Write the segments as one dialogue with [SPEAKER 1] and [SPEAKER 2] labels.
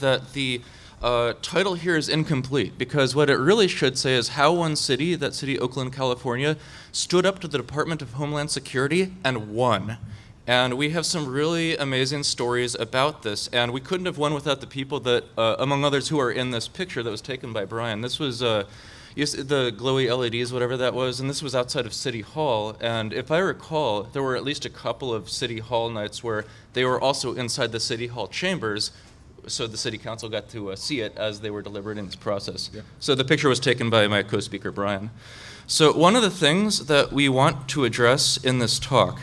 [SPEAKER 1] that the title here is incomplete, because what it really should say is how one city, that city Oakland, California, stood up to the Department of Homeland Security and won. And we have some really amazing stories about this, and we couldn't have won without the people that, among others, who are in this picture that was taken by Brian. This was the glowy LEDs, whatever that was, and this was outside of City Hall. And if I recall, there were at least a couple of City Hall nights where they were also inside the City Hall chambers, so the City Council got to see it as they were delivered in this process. Yeah. So the picture was taken by my co-speaker, Brian. So one of the things that we want to address in this talk,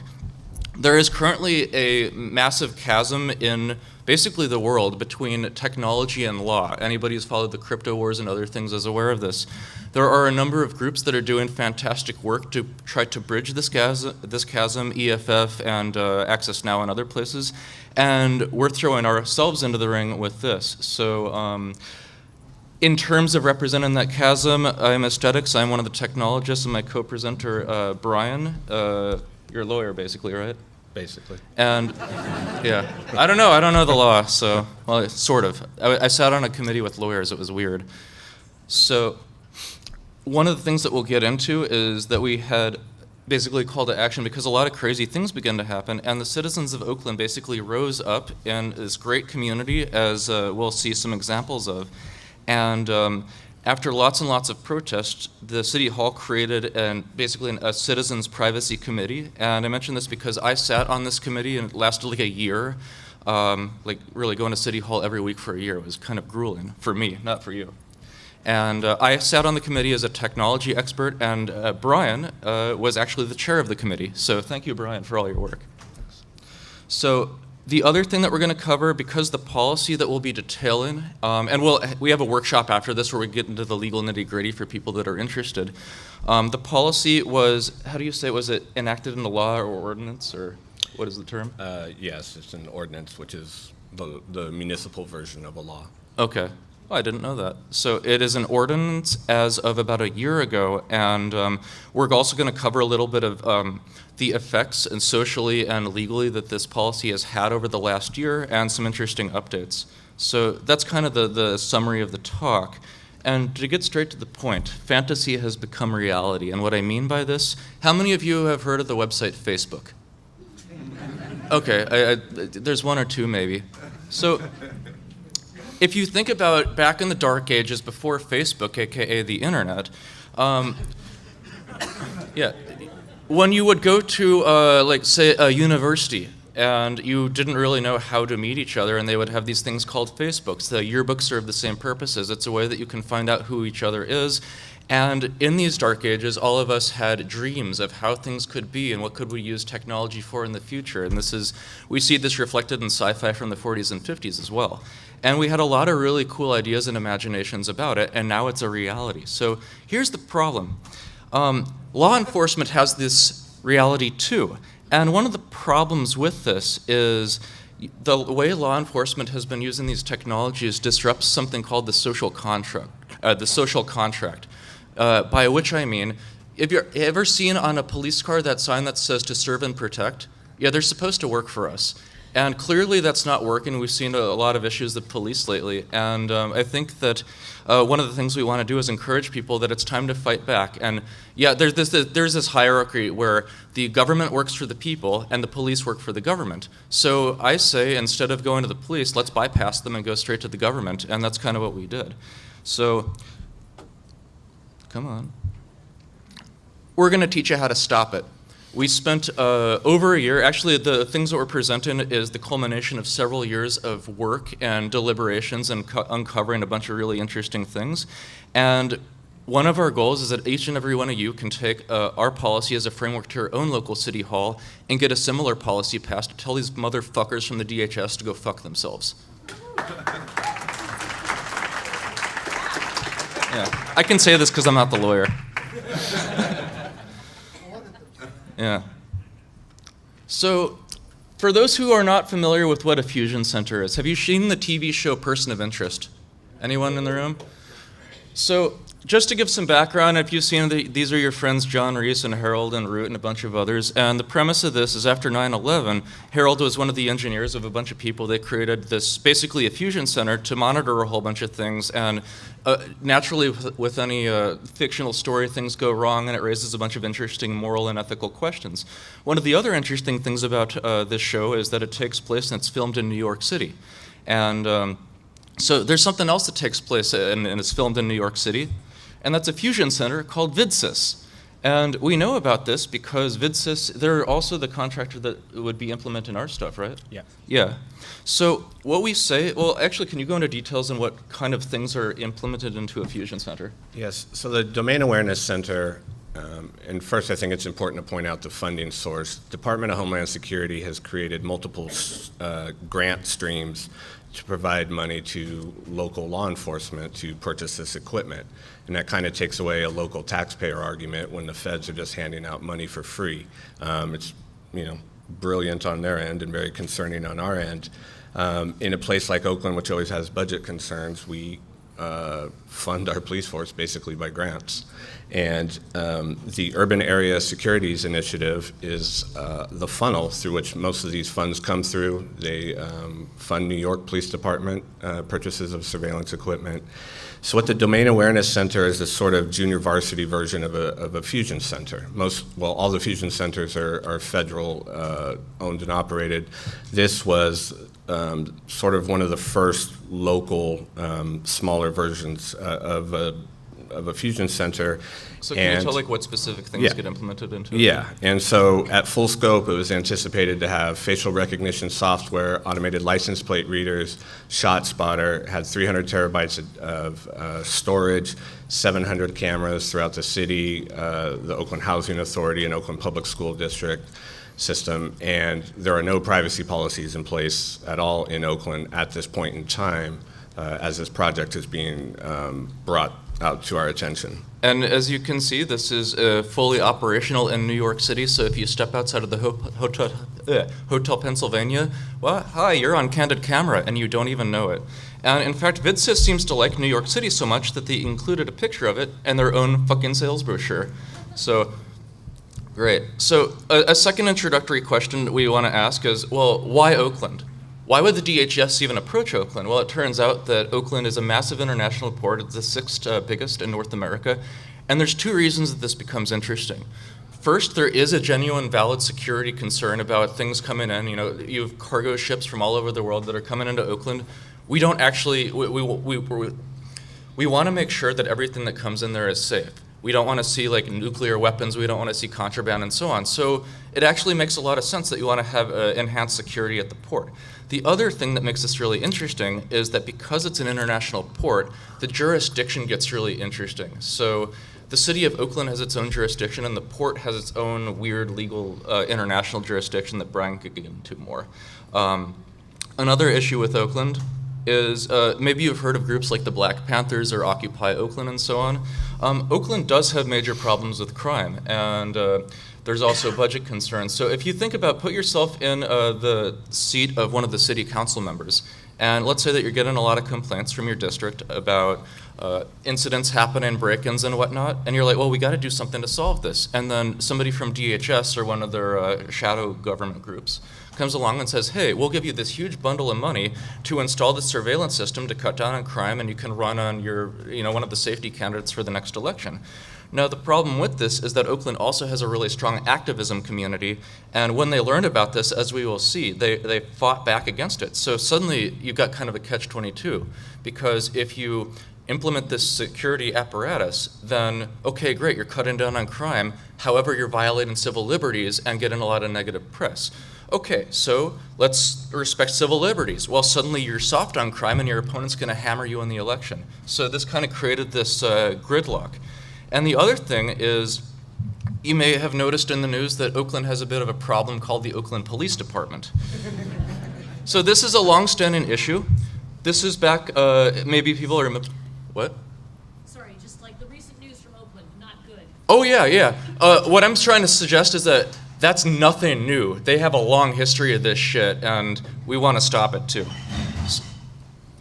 [SPEAKER 1] there is currently a massive chasm in basically the world between technology and law. Anybody who's followed the crypto wars and other things is aware of this. There are a number of groups that are doing fantastic work to try to bridge this chasm, EFF and Access Now and other places, and we're throwing ourselves into the ring with this. So in terms of representing that chasm, I'm aesthetics, I'm one of the technologists, and my co-presenter, Brian, you're a lawyer basically, right?
[SPEAKER 2] Basically.
[SPEAKER 1] And yeah, I don't know the law, so, well, sort of. I sat on a committee with lawyers, it was weird. So one of the things that we'll get into is that we had basically call to action because a lot of crazy things began to happen, and the citizens of Oakland basically rose up in this great community, as we'll see some examples of. And after lots and lots of protests, the City Hall created basically a citizens privacy committee. And I mention this because I sat on this committee and it lasted like a year. Like really going to City Hall every week for a year was kind of grueling for me, not for you. And I sat on the committee as a technology expert, and Brian was actually the chair of the committee. So thank you, Brian, for all your work. So the other thing that we're going to cover, because the policy that we'll be detailing, and we have a workshop after this where we get into the legal nitty-gritty for people that are interested. The policy was, how do you say, was it enacted into law or ordinance, or what is the term?
[SPEAKER 2] Yes, it's an ordinance, which is the municipal version of a law.
[SPEAKER 1] Okay. Oh, I didn't know that. So it is an ordinance as of about a year ago, and we're also going to cover a little bit of the effects and socially and legally that this policy has had over the last year, and some interesting updates. So that's kind of the summary of the talk. And to get straight to the point, fantasy has become reality. And what I mean by this, how many of you have heard of the website Facebook? Okay, there's one or two maybe. So if you think about back in the dark ages before Facebook, aka the internet, yeah, when you would go to, like, say, a university, and you didn't really know how to meet each other, and they would have these things called Facebooks. The yearbooks serve the same purposes. It's a way that you can find out who each other is. And in these dark ages, all of us had dreams of how things could be and what could we use technology for in the future. And we see this reflected in sci-fi from the 40s and 50s as well. And we had a lot of really cool ideas and imaginations about it, and now it's a reality. So here's the problem. Law enforcement has this reality too. And one of the problems with this is the way law enforcement has been using these technologies disrupts something called the social contract. By which I mean, have you ever seen on a police car that sign that says to serve and protect? Yeah, they're supposed to work for us. And clearly that's not working. We've seen a lot of issues with police lately. And I think that one of the things we want to do is encourage people that it's time to fight back. And yeah, there's this hierarchy where the government works for the people and the police work for the government. So I say, instead of going to the police, let's bypass them and go straight to the government. And that's kind of what we did. So, come on. We're going to teach you how to stop it. We spent over a year, actually the things that we're presenting is the culmination of several years of work and deliberations and uncovering a bunch of really interesting things. And one of our goals is that each and every one of you can take our policy as a framework to your own local city hall and get a similar policy passed to tell these motherfuckers from the DHS to go fuck themselves. Yeah, I can say this because I'm not the lawyer. Yeah. So, for those who are not familiar with what a fusion center is, have you seen the TV show Person of Interest? Anyone in the room? So, just to give some background, if you've seen these are your friends John Reese and Harold and Root and a bunch of others. And the premise of this is after 9/11, Harold was one of the engineers of a bunch of people. They created this, basically a fusion center to monitor a whole bunch of things. And naturally, with any fictional story, things go wrong and it raises a bunch of interesting moral and ethical questions. One of the other interesting things about this show is that it takes place and it's filmed in New York City. And so there's something else that takes place and it's filmed in New York City. And that's a fusion center called VidSys. And we know about this because VidSys, they're also the contractor that would be implementing our stuff, right?
[SPEAKER 2] Yeah.
[SPEAKER 1] Yeah. So what we say, well, actually, can you go into details on what kind of things are implemented into a fusion center?
[SPEAKER 2] Yes, so the Domain Awareness Center, and first I think it's important to point out the funding source. Department of Homeland Security has created multiple grant streams to provide money to local law enforcement to purchase this equipment. And that kind of takes away a local taxpayer argument when the feds are just handing out money for free. It's, brilliant on their end and very concerning on our end. In a place like Oakland, which always has budget concerns, we fund our police force basically by grants. And the Urban Area Securities Initiative is the funnel through which most of these funds come through. They fund New York Police Department purchases of surveillance equipment. So what the Domain Awareness Center is, a sort of junior varsity version of a fusion center. All the fusion centers are federal owned and operated. This was sort of one of the first local smaller versions of a fusion center.
[SPEAKER 1] So can you tell what specific things get implemented into it?
[SPEAKER 2] Yeah, and so at full scope, it was anticipated to have facial recognition software, automated license plate readers, shot spotter, had 300 terabytes of storage, 700 cameras throughout the city, the Oakland Housing Authority and Oakland Public School District system, and there are no privacy policies in place at all in Oakland at this point in time as this project is being brought out to our attention.
[SPEAKER 1] And as you can see, this is fully operational in New York City, so if you step outside of the Hotel Pennsylvania, well, hi, you're on candid camera, and you don't even know it. And in fact, VidSys seems to like New York City so much that they included a picture of it in their own fucking sales brochure. So, great. So a second introductory question we want to ask is, well, why Oakland? Why would the DHS even approach Oakland? Well, it turns out that Oakland is a massive international port. It's the sixth biggest in North America. And there's two reasons that this becomes interesting. First, there is a genuine, valid security concern about things coming in. You have cargo ships from all over the world that are coming into Oakland. We don't actually, we want to make sure that everything that comes in there is safe. We don't want to see nuclear weapons. We don't want to see contraband and so on. So it actually makes a lot of sense that you want to have enhanced security at the port. The other thing that makes this really interesting is that because it's an international port, the jurisdiction gets really interesting. So the city of Oakland has its own jurisdiction and the port has its own weird legal international jurisdiction that Brian could get into more. Another issue with Oakland is maybe you've heard of groups like the Black Panthers or Occupy Oakland and so on. Oakland does have major problems with crime, and there's also budget concerns. So if you think about, put yourself in the seat of one of the city council members, and let's say that you're getting a lot of complaints from your district about incidents happening, break-ins and whatnot, and you're like, well, we got to do something to solve this. And then somebody from DHS or one of their shadow government groups comes along and says, hey, we'll give you this huge bundle of money to install this surveillance system to cut down on crime, and you can run on your, one of the safety candidates for the next election. Now, the problem with this is that Oakland also has a really strong activism community, and when they learned about this, as we will see, they fought back against it. So suddenly, you've got kind of a catch-22, because if you implement this security apparatus, then, okay, great, you're cutting down on crime, however, you're violating civil liberties and getting a lot of negative press. Okay, so let's respect civil liberties. Well, suddenly you're soft on crime and your opponent's going to hammer you in the election. So this kind of created this gridlock. And the other thing is, you may have noticed in the news that Oakland has a bit of a problem called the Oakland Police Department. So this is a long-standing issue. This is back, maybe people remember, what?
[SPEAKER 3] Sorry, just like the recent news from Oakland, not good.
[SPEAKER 1] Oh, yeah. What I'm trying to suggest is that that's nothing new. They have a long history of this shit, and we want to stop it too.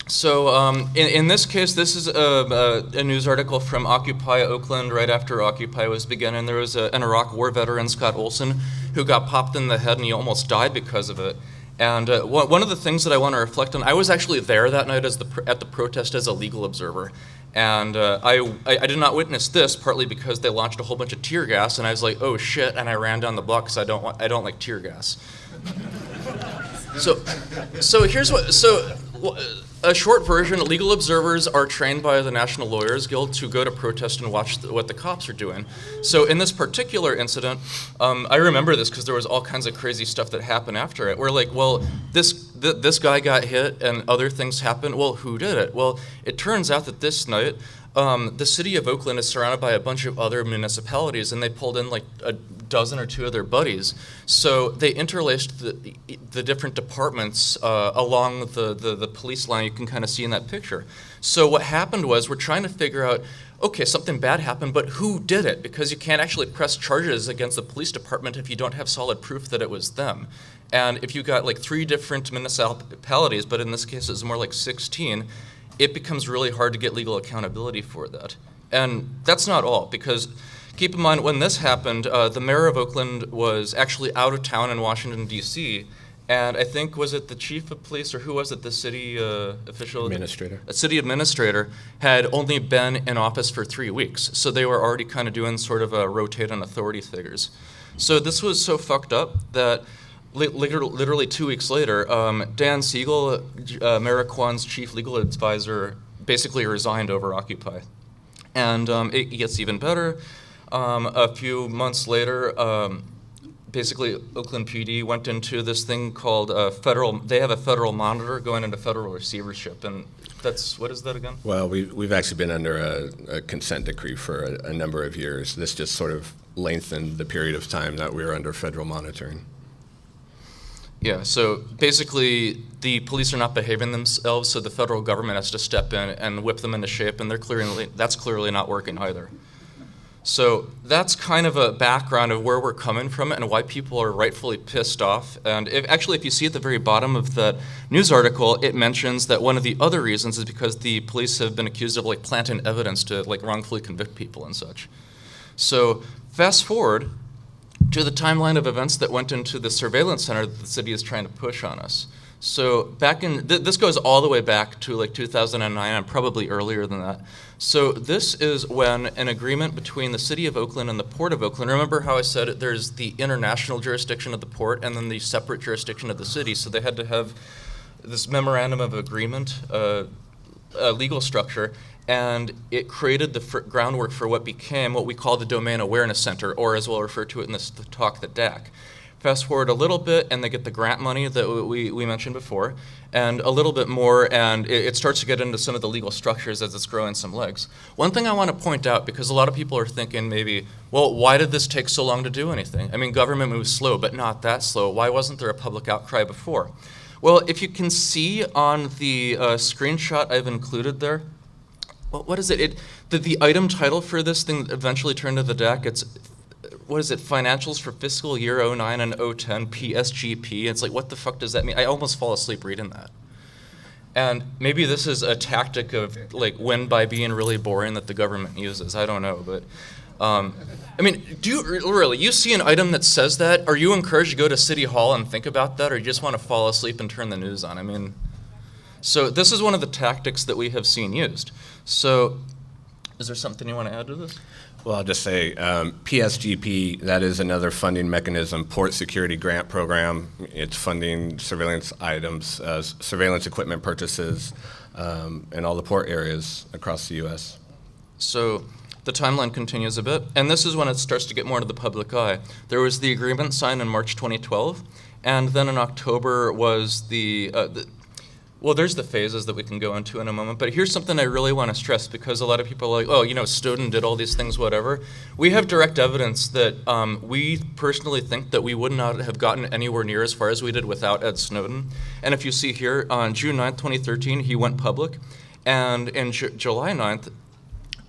[SPEAKER 1] So in this case, this is a news article from Occupy Oakland right after Occupy was beginning. There was an Iraq War veteran, Scott Olson, who got popped in the head and he almost died because of it. And one of the things that I want to reflect on, I was actually there that night at the protest as a legal observer. And I did not witness this, partly because they launched a whole bunch of tear gas, and I was like, oh shit, and I ran down the block because I don't like tear gas. So here's what, a short version, legal observers are trained by the National Lawyers Guild to go to protest and watch what the cops are doing. So in this particular incident, I remember this because there was all kinds of crazy stuff that happened after it. We're like, well, this guy got hit and other things happened. Well, who did it? Well, it turns out that this night, the city of Oakland is surrounded by a bunch of other municipalities, and they pulled in like a dozen or two of their buddies. So they interlaced the different departments along the police line. You can kind of see in that picture. So what happened was we're trying to figure out, okay, something bad happened, but who did it? Because you can't actually press charges against the police department if you don't have solid proof that it was them. And if you got like 3 different municipalities, but in this case it's more like 16, it becomes really hard to get legal accountability for that. And that's not all, because keep in mind when this happened, the mayor of Oakland was actually out of town in Washington, D.C., and I think, was it the chief of police, or who was it, the city official?
[SPEAKER 2] Administrator.
[SPEAKER 1] A city administrator had only been in office for 3 weeks, so they were already kind of doing sort of a rotate on authority figures. So this was so fucked up that literally 2 weeks later, Dan Siegel, Mayor Kwan's chief legal advisor, basically resigned over Occupy. And it gets even better. A few months later, basically Oakland PD went into this thing called they have a federal monitor going into federal receivership. And that's, what is that again?
[SPEAKER 2] Well, we've actually been under a consent decree for a number of years. This just sort of lengthened the period of time that we were under federal monitoring.
[SPEAKER 1] Yeah, so basically the police are not behaving themselves, so the federal government has to step in and whip them into shape, and that's clearly not working either. So that's kind of a background of where we're coming from and why people are rightfully pissed off. And if you see at the very bottom of that news article, it mentions that one of the other reasons is because the police have been accused of like planting evidence to like wrongfully convict people and such. So fast forward to the timeline of events that went into the surveillance center that the city is trying to push on us. So back in, this goes all the way back to like 2009 and probably earlier than that. So this is when an agreement between the city of Oakland and the port of Oakland, remember how I said there's the international jurisdiction of the port and then the separate jurisdiction of the city, so they had to have this memorandum of agreement, a legal structure, and it created the groundwork for what became what we call the Domain Awareness Center, or as we'll refer to it in this talk, the DAC. Fast forward a little bit, and they get the grant money that we mentioned before, and a little bit more, and it starts to get into some of the legal structures as it's growing some legs. One thing I want to point out, because a lot of people are thinking maybe, well, why did this take so long to do anything? I mean, government moves slow, but not that slow. Why wasn't there a public outcry before? Well, if you can see on the screenshot I've included there, what is it? The item title for this thing that eventually turned to the DAC, it's, what is it, Financials for Fiscal Year 09 and 010, PSGP. It's like, what the fuck does that mean? I almost fall asleep reading that. And maybe this is a tactic of like win by being really boring that the government uses. I don't know, but I mean, do you really, you see an item that says that, are you encouraged to go to City Hall and think about that, or you just want to fall asleep and turn the news on? I mean, so this is one of the tactics that we have seen used. So is there something you want to add to this?
[SPEAKER 2] Well, I'll just say PSGP, that is another funding mechanism, Port Security Grant Program. It's funding surveillance items, surveillance equipment purchases in all the port areas across the U.S.
[SPEAKER 1] So the timeline continues a bit, and this is when it starts to get more to the public eye. There was the agreement signed in March 2012, and then in October was well, there's the phases that we can go into in a moment, but here's something I really want to stress, because a lot of people are like, oh, you know, Snowden did all these things, whatever. We have direct evidence that we personally think that we would not have gotten anywhere near as far as we did without Ed Snowden. And if you see here, on June 9th, 2013, he went public, and in July 9th,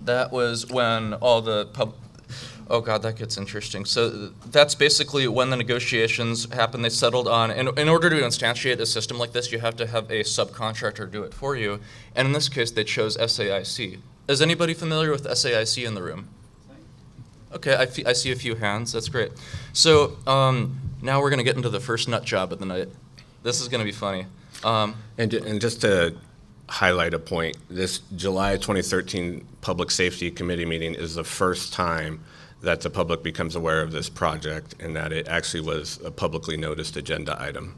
[SPEAKER 1] that was when all the Oh God, that gets interesting. So that's basically when the negotiations happened, they settled on, in order to instantiate a system like this, you have to have a subcontractor do it for you. And in this case, they chose SAIC. Is anybody familiar with SAIC in the room? Okay, I see a few hands. That's great. So now we're going to get into the first nut job of the night. This is going to be funny.
[SPEAKER 2] And just to highlight a point, this July 2013 Public Safety Committee meeting is the first time that the public becomes aware of this project and that it actually was a publicly noticed agenda item.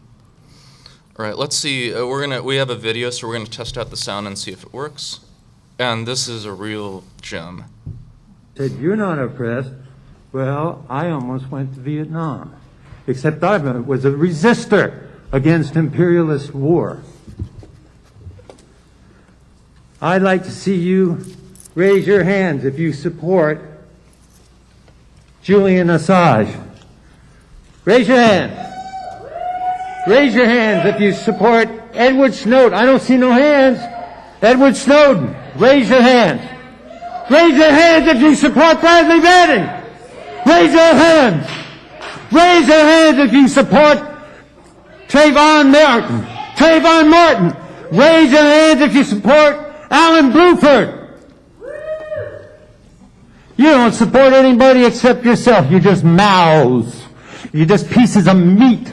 [SPEAKER 1] All right, let's see. We have a video, so we're going to test out the sound and see if it works. And this is a real gem.
[SPEAKER 4] Said, you're not oppressed. Well, I almost went to Vietnam, except I was a resistor against imperialist war. I'd like to see you raise your hands if you support Julian Assange. Raise your hand. Raise your hands if you support Edward Snowden. I don't see no hands. Edward Snowden. Raise your hands. Raise your hands if you support Bradley Manning. Raise your hands. Raise your hands if you support Trayvon Martin. Trayvon Martin. Raise your hands if you support Alan Bluford. You don't support anybody except yourself. You're just mouths. You're just pieces of meat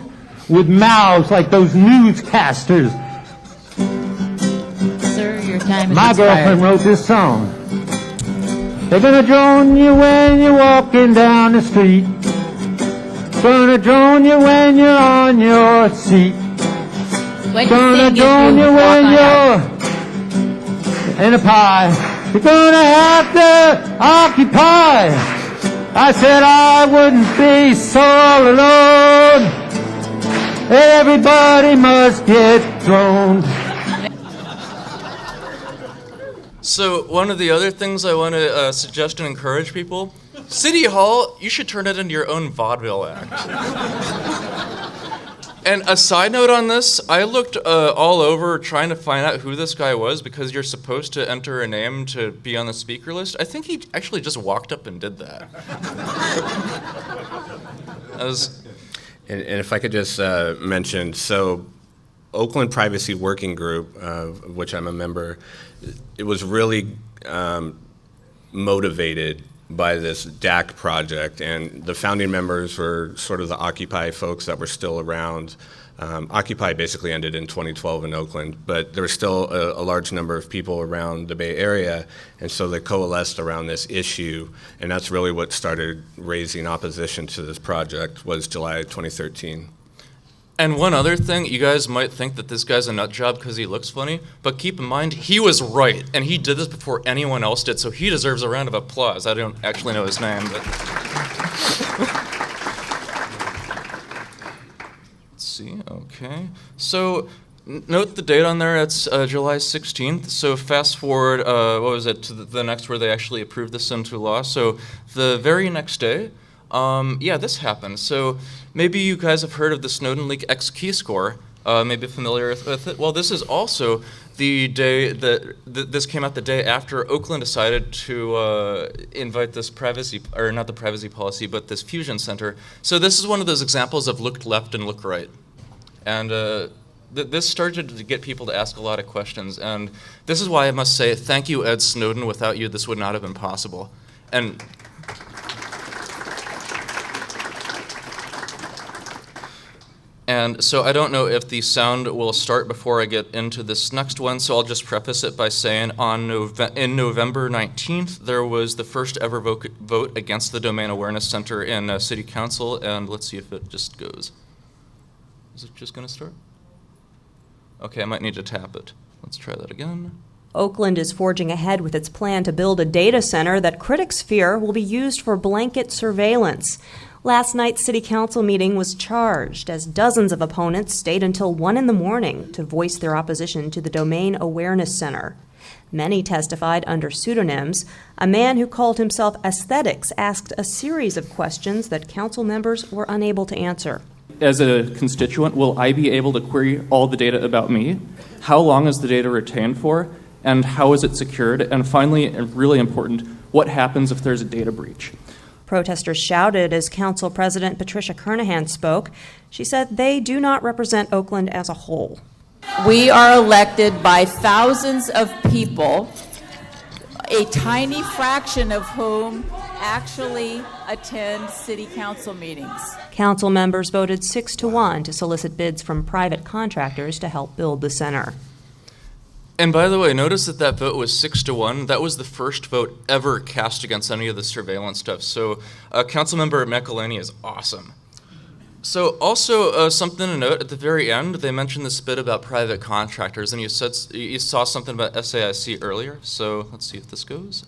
[SPEAKER 4] with mouths like those newscasters.
[SPEAKER 5] Sir, your time is
[SPEAKER 4] My
[SPEAKER 5] expired.
[SPEAKER 4] girlfriend wrote this song. They're gonna drone you when you're walking down the street. Gonna drone you when you're on your seat.
[SPEAKER 5] When you
[SPEAKER 4] Gonna
[SPEAKER 5] sing,
[SPEAKER 4] drone
[SPEAKER 5] you
[SPEAKER 4] you
[SPEAKER 5] walk
[SPEAKER 4] when
[SPEAKER 5] on out.
[SPEAKER 4] you're in a pie. You're gonna have to occupy. I said I wouldn't be so all alone. Everybody must get droned.
[SPEAKER 1] So one of the other things I want to suggest and encourage people, City Hall, you should turn it into your own vaudeville act. And a side note on this, I looked all over trying to find out who this guy was because you're supposed to enter a name to be on the speaker list. I think he actually just walked up and did that.
[SPEAKER 2] And if I could just mention, so Oakland Privacy Working Group, of which I'm a member, it was really motivated by this DAC project, and the founding members were sort of the Occupy folks that were still around. Occupy basically ended in 2012 in Oakland, but there was still a large number of people around the Bay Area, and so they coalesced around this issue, and that's really what started raising opposition to this project, was July 2013.
[SPEAKER 1] And one other thing, you guys might think that this guy's a nut job because he looks funny, but keep in mind, he was right, and he did this before anyone else did, so he deserves a round of applause. I don't actually know his name, but... Let's see, okay. So, note the date on there, it's July 16th, so fast forward, to the next where they actually approved this into law. So, the very next day, this happened. So maybe you guys have heard of the Snowden leak X key score, maybe familiar with it. Well, this is also the day that this came out the day after Oakland decided to invite this privacy, or not the privacy policy, but this fusion center. So this is one of those examples of look left and look right. And this started to get people to ask a lot of questions. And this is why I must say, thank you, Ed Snowden. Without you, this would not have been possible. And so I don't know if the sound will start before I get into this next one, so I'll just preface it by saying in November 19th, there was the first ever vote against the Domain Awareness Center in City Council, and let's see if it just goes. Is it just going to start? Okay, I might need to tap it. Let's try that again.
[SPEAKER 6] Oakland is forging ahead with its plan to build a data center that critics fear will be used for blanket surveillance. Last night's City Council meeting was charged as dozens of opponents stayed until 1 in the morning to voice their opposition to the Domain Awareness Center. Many testified under pseudonyms. A man who called himself Aesthetics asked a series of questions that council members were unable to answer.
[SPEAKER 7] As a constituent, will I be able to query all the data about me? How long is the data retained for? And how is it secured? And finally, and really important, what happens if there's a data breach?
[SPEAKER 6] Protesters shouted as Council President Patricia Kernahan spoke. She said they do not represent Oakland as a whole.
[SPEAKER 8] We are elected by thousands of people, a tiny fraction of whom actually attend city council meetings.
[SPEAKER 6] Council members voted 6-1 to solicit bids from private contractors to help build the center.
[SPEAKER 1] And by the way, notice that that vote was 6-1. That was the first vote ever cast against any of the surveillance stuff. So Councilmember McElhaney is awesome. So also something to note at the very end, they mentioned this bit about private contractors, and you saw something about SAIC earlier. So let's see if this goes.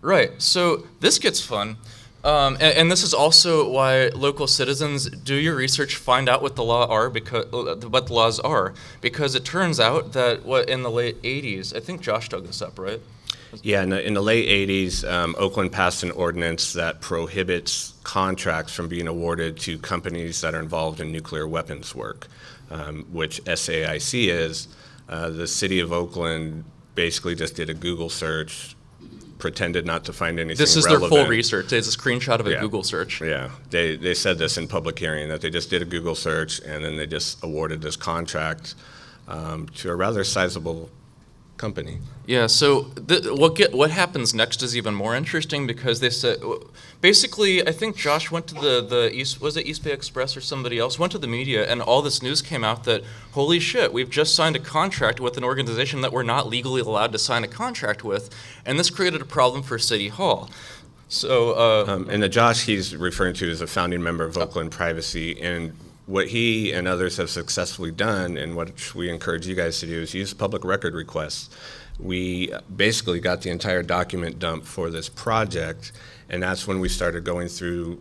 [SPEAKER 1] Right. So this gets fun. And this is also why local citizens do your research, find out what the laws are, because it turns out that in the late 80s, I think Josh dug this up, right?
[SPEAKER 2] Yeah, in the late 80s, Oakland passed an ordinance that prohibits contracts from being awarded to companies that are involved in nuclear weapons work, which SAIC is. The city of Oakland basically just did a Google search, pretended not to find anything
[SPEAKER 1] This is
[SPEAKER 2] relevant.
[SPEAKER 1] their full research. It's a screenshot of a
[SPEAKER 2] Yeah.
[SPEAKER 1] Google search.
[SPEAKER 2] Yeah, they said this in public hearing, that they just did a Google search and then they just awarded this contract to a rather sizable company.
[SPEAKER 1] Yeah, so what happens next is even more interesting, because they said, basically, I think Josh went to the East Bay Express or somebody else, went to the media, and all this news came out that, holy shit, we've just signed a contract with an organization that we're not legally allowed to sign a contract with, and this created a problem for City Hall. So,
[SPEAKER 2] and the Josh he's referring to is a founding member of Oakland Privacy, and what he and others have successfully done, and what we encourage you guys to do, is use public record requests. We basically got the entire document dump for this project, and that's when we started going through,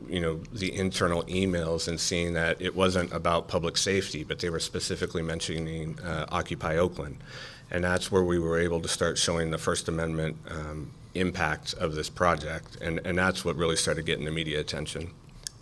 [SPEAKER 2] the internal emails and seeing that it wasn't about public safety, but they were specifically mentioning Occupy Oakland. And that's where we were able to start showing the First Amendment impact of this project, and that's what really started getting the media attention.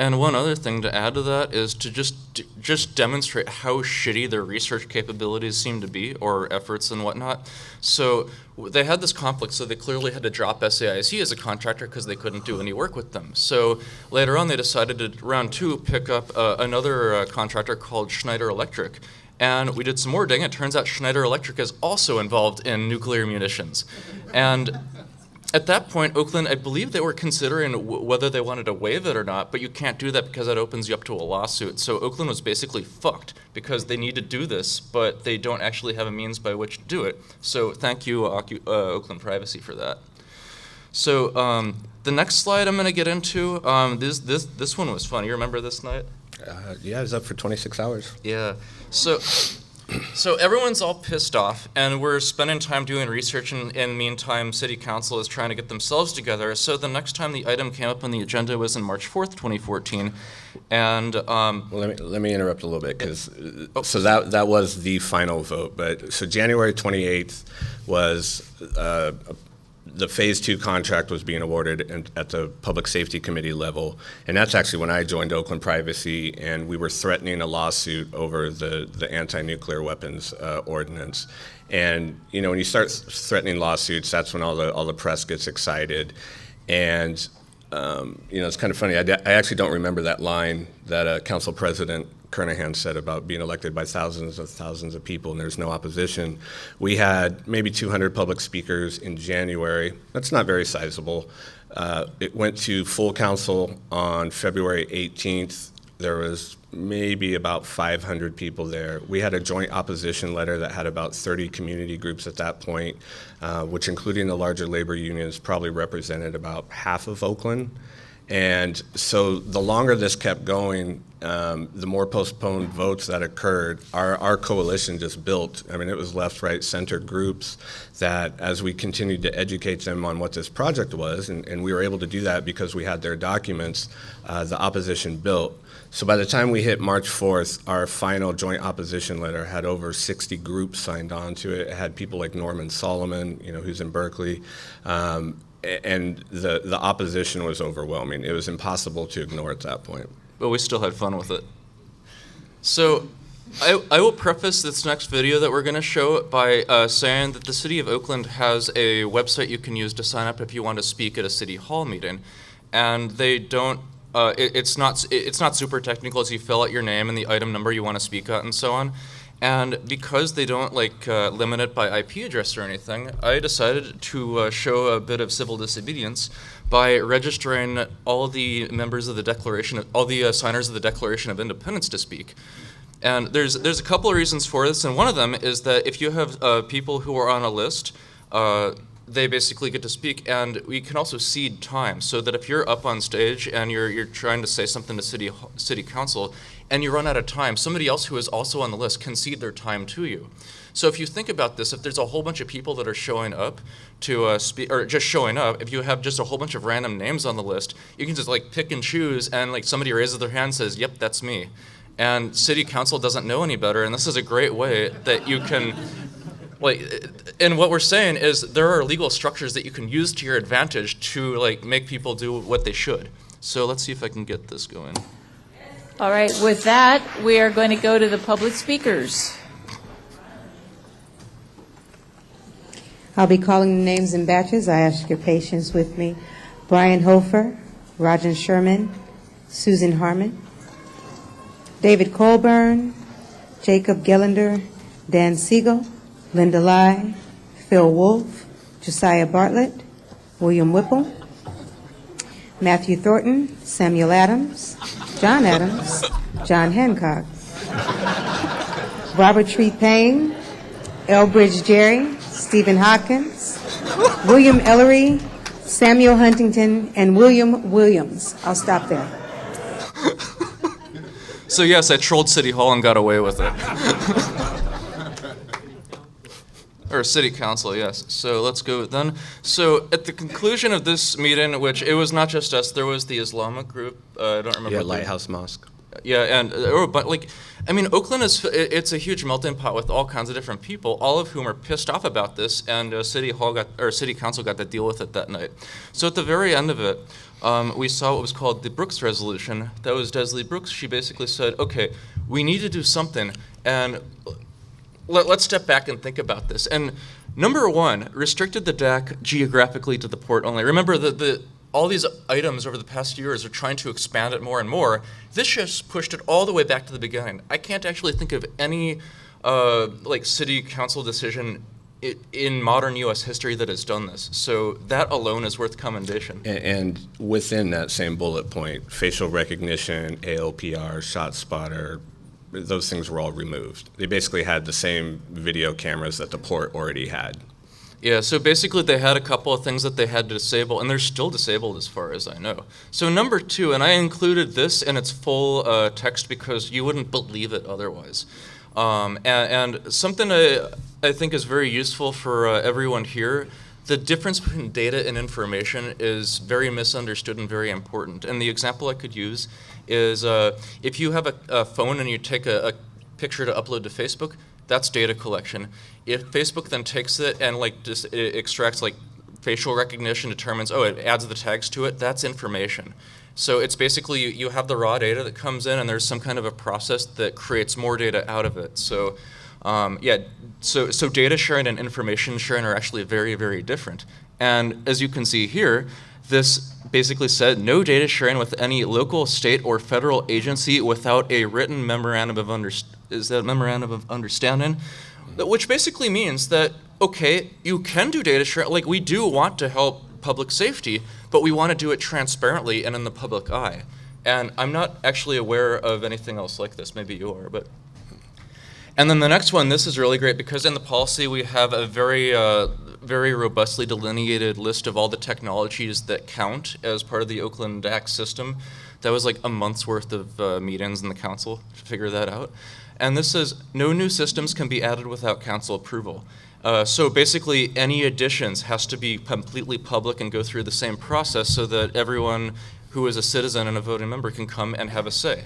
[SPEAKER 1] And one other thing to add to that is to just demonstrate how shitty their research capabilities seem to be, or efforts and whatnot. So they had this conflict, so they clearly had to drop SAIC as a contractor because they couldn't do any work with them. So later on, they decided to, round 2, pick up another contractor called Schneider Electric. And we did some more digging. It turns out Schneider Electric is also involved in nuclear munitions. And at that point, Oakland, I believe they were considering whether they wanted to waive it or not, but you can't do that because that opens you up to a lawsuit. So Oakland was basically fucked because they need to do this, but they don't actually have a means by which to do it. So thank you, Oakland Privacy, for that. So the next slide I'm going to get into, this one was fun. You remember this night?
[SPEAKER 2] Yeah, it was up for 26 hours.
[SPEAKER 1] Yeah. So everyone's all pissed off, and we're spending time doing research, and meantime, City Council is trying to get themselves together. So the next time the item came up on the agenda was on March 4th, 2014, and
[SPEAKER 2] Well, let me interrupt a little bit, because so that was the final vote. But so January 28th was the Phase 2 contract was being awarded at the Public Safety Committee level, and that's actually when I joined Oakland Privacy, and we were threatening a lawsuit over the anti-nuclear weapons ordinance. And when you start threatening lawsuits, that's when all the press gets excited. And it's kind of funny. I actually don't remember that line that Council President Kernahan said about being elected by thousands of people and there's no opposition. We had maybe 200 public speakers in January. That's not very sizable. It went to full council on February 18th. There was maybe about 500 people there. We had a joint opposition letter that had about 30 community groups at that point, which, including the larger labor unions, probably represented about half of Oakland. And so the longer this kept going, the more postponed votes that occurred. Our coalition just built. I mean, it was left, right, center groups that, as we continued to educate them on what this project was, and we were able to do that because we had their documents, the opposition built. So by the time we hit March 4th, our final joint opposition letter had over 60 groups signed on to it. It had people like Norman Solomon, who's in Berkeley, and the opposition was overwhelming. It was impossible to ignore at that point.
[SPEAKER 1] But we still had fun with it. So I will preface this next video that we're going to show by saying that the City of Oakland has a website you can use to sign up if you want to speak at a City Hall meeting. and they don't. It's not super technical. As you fill out your name and the item number you want to speak at and so on. And because they don't limit it by IP address or anything, I decided to show a bit of civil disobedience by registering all the members of the Declaration, all the signers of the Declaration of Independence to speak. And there's a couple of reasons for this, and one of them is that if you have people who are on a list, they basically get to speak, and we can also cede time, so that if you're up on stage and you're trying to say something to city council, and you run out of time, somebody else who is also on the list can cede their time to you. So if you think about this, if there's a whole bunch of people that are showing up to speak, or just showing up, if you have just a whole bunch of random names on the list, you can just pick and choose, and somebody raises their hand and says, "Yep, that's me." And city council doesn't know any better, and this is a great way that you can. And what we're saying is there are legal structures that you can use to your advantage to make people do what they should. So let's see if I can get this going.
[SPEAKER 8] All right, with that, we are going to go to the public speakers.
[SPEAKER 9] I'll be calling the names in batches. I ask your patience with me. Brian Hofer, Rajan Sherman, Susan Harmon, David Colburn, Jacob Gellender, Dan Siegel, Linda Lai, Phil Wolf, Josiah Bartlett, William Whipple, Matthew Thornton, Samuel Adams, John Adams, John Hancock, Robert Tree Payne, Elbridge Jerry, Stephen Hopkins, William Ellery, Samuel Huntington, and William Williams. I'll stop there.
[SPEAKER 1] So yes, I trolled City Hall and got away with it. Or City Council, yes. So let's go then. So at the conclusion of this meeting, which it was not just us, there was the Islamic group. I don't remember.
[SPEAKER 2] Yeah, Lighthouse Mosque.
[SPEAKER 1] Yeah, and Oakland it's a huge melting pot with all kinds of different people, all of whom are pissed off about this, and City Council got to deal with it that night. So at the very end of it, we saw what was called the Brookes Resolution. That was Desley Brooks. She basically said, okay, we need to do something, and let's step back and think about this. And number one, restricted the DAC geographically to the port only. Remember all these items over the past years are trying to expand it more and more. This just pushed it all the way back to the beginning. I can't actually think of any city council decision in modern U.S. history that has done this. So that alone is worth commendation.
[SPEAKER 2] And within that same bullet point, facial recognition, ALPR, shot spotter, those things were all removed. They basically had the same video cameras that the port already had.
[SPEAKER 1] Yeah, so basically they had a couple of things that they had to disable, and they're still disabled as far as I know. So number two, and I included this in its full text because you wouldn't believe it otherwise. And something I think is very useful for everyone here, the difference between data and information is very misunderstood and very important. And the example I could use is if you have a phone and you take a picture to upload to Facebook, that's data collection. If Facebook then takes it and it extracts facial recognition, determines, it adds the tags to it, that's information. So it's basically you have the raw data that comes in, and there's some kind of a process that creates more data out of it. So so data sharing and information sharing are actually very, very different. And as you can see here, this basically said no data sharing with any local, state, or federal agency without a written memorandum of understanding, which basically means that, okay, you can do data sharing. We do want to help public safety, but we want to do it transparently and in the public eye. And I'm not actually aware of anything else like this. Maybe you are, but. And then the next one, this is really great because in the policy we have a very, very robustly delineated list of all the technologies that count as part of the Oakland DAC system. That was a month's worth of meetings in the council to figure that out. And this says no new systems can be added without council approval. So basically any additions has to be completely public and go through the same process so that everyone who is a citizen and a voting member can come and have a say.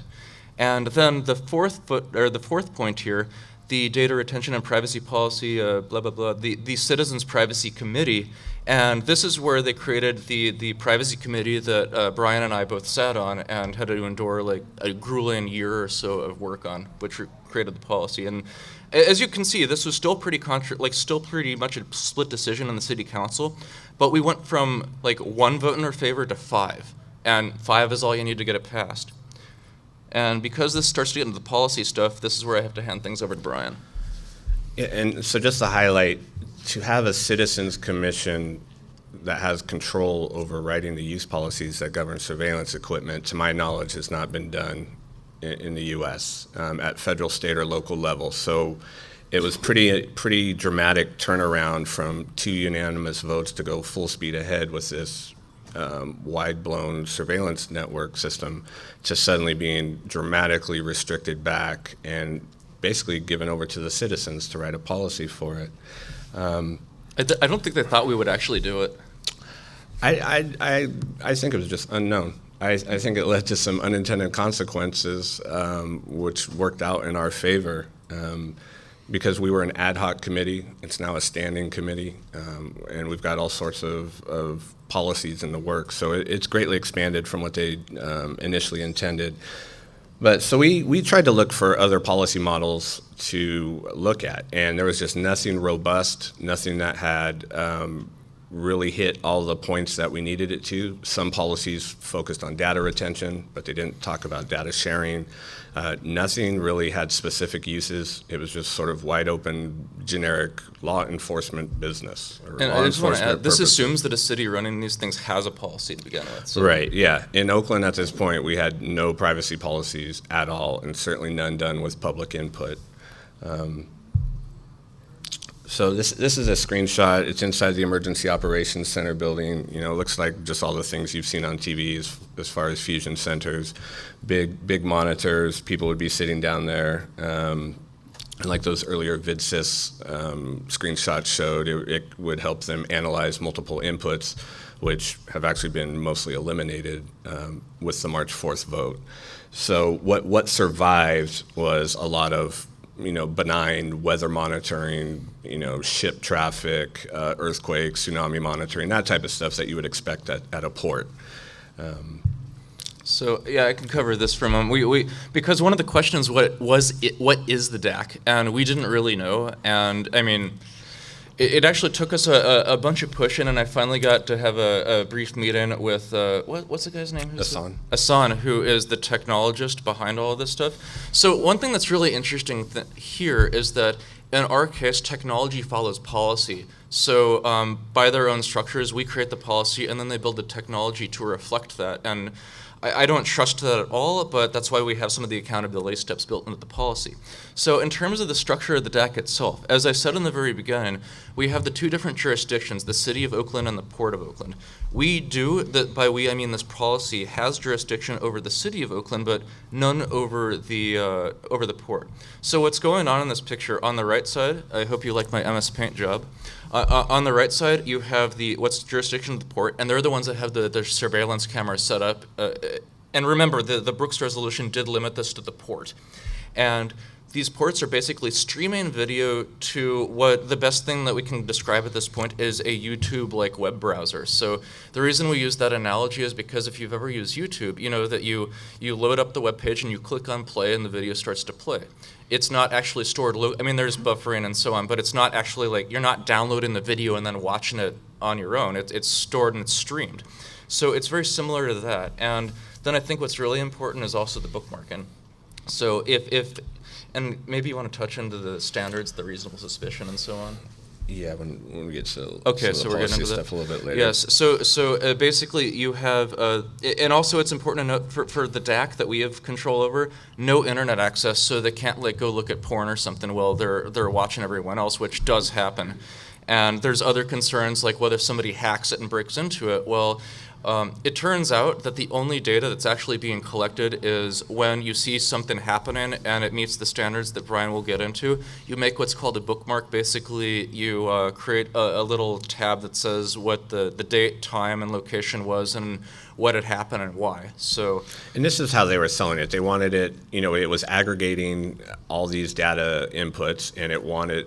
[SPEAKER 1] And then the fourth point here, the data retention and privacy policy, blah, blah, blah, the Citizens Privacy Committee. And this is where they created the privacy committee that Brian and I both sat on and had to endure a grueling year or so of work on, which created the policy. And as you can see, this was still pretty much a split decision in the city council, but we went from 1 vote in our favor to 5. and 5 is all you need to get it passed. And because this starts to get into the policy stuff, this is where I have to hand things over to Brian.
[SPEAKER 2] Yeah, and so just to highlight, to have a citizens commission that has control over writing the use policies that govern surveillance equipment, to my knowledge, has not been done in the U.S. At federal, state, or local level. So it was pretty dramatic turnaround from 2 unanimous votes to go full speed ahead with this wide-blown surveillance network system to suddenly being dramatically restricted back and basically given over to the citizens to write a policy for it.
[SPEAKER 1] I don't think they thought we would actually do it.
[SPEAKER 2] I think it was just unknown. I think it led to some unintended consequences, which worked out in our favor. Because we were an ad hoc committee, it's now a standing committee, and we've got all sorts of policies in the works. So it's greatly expanded from what they initially intended. But so we tried to look for other policy models to look at, and there was just nothing robust, nothing that had really hit all the points that we needed it to. Some policies focused on data retention, but they didn't talk about data sharing. Nothing really had specific uses. It was just sort of wide open, generic law enforcement business.
[SPEAKER 1] And I just want to add, this assumes that a city running these things has a policy to begin with. So.
[SPEAKER 2] Right, yeah. In Oakland at this point, we had no privacy policies at all, and certainly none done with public input. So this is a screenshot. It's inside the Emergency Operations Center building. You know, it looks like just all the things you've seen on TV as far as fusion centers. Big monitors. People would be sitting down there. And like those earlier VidSys screenshots showed, it would help them analyze multiple inputs, which have actually been mostly eliminated with the March 4th vote. So what survived was a lot of benign weather monitoring, ship traffic, earthquakes, tsunami monitoring, that type of stuff that you would expect at a port.
[SPEAKER 1] So yeah, I can cover this for a moment. We because one of the questions what is the DAC, and we didn't really know, and I mean, it actually took us a bunch of pushing, and I finally got to have a brief meeting with what's the guy's name? Asan, who is the technologist behind all of this stuff. So one thing that's really interesting here is that in our case, technology follows policy. So by their own structures, we create the policy, and then they build the technology to reflect that. And I don't trust that at all, but that's why we have some of the accountability steps built into the policy. So in terms of the structure of the DAC itself, as I said in the very beginning, we have the 2 different jurisdictions, the City of Oakland and the Port of Oakland. We do, by we I mean this policy, has jurisdiction over the City of Oakland, but none over the port. So what's going on in this picture, on the right side, I hope you like my MS Paint job, on the right side, you have what's jurisdiction of the port, and they're the ones that have the surveillance cameras set up. And remember, the Brookes Resolution did limit this to the port. And these ports are basically streaming video to what the best thing that we can describe at this point is a YouTube-like web browser. So the reason we use that analogy is because if you've ever used YouTube, you know that you load up the web page and you click on play and the video starts to play. It's not actually stored, I mean, there's buffering and so on, but it's not actually like, you're not downloading the video and then watching it on your own. It's stored and it's streamed. So it's very similar to that. And then I think what's really important is also the bookmarking. So and maybe you want to touch into the standards, the reasonable suspicion, and so on.
[SPEAKER 2] Yeah, when we get to
[SPEAKER 1] so we're getting into
[SPEAKER 2] stuff a little bit later.
[SPEAKER 1] Yes. So basically, you have, and also it's important to note for the DAC that we have control over, no internet access, so they can't go look at porn or something while they're watching everyone else, which does happen. And there's other concerns like whether somebody hacks it and breaks into it. Well, it turns out that the only data that's actually being collected is when you see something happening and it meets the standards that Brian will get into. You make what's called a bookmark. Basically, you create a little tab that says what the date, time, and location was and what had happened and why. So,
[SPEAKER 2] and this is how they were selling it. They wanted it, it was aggregating all these data inputs, and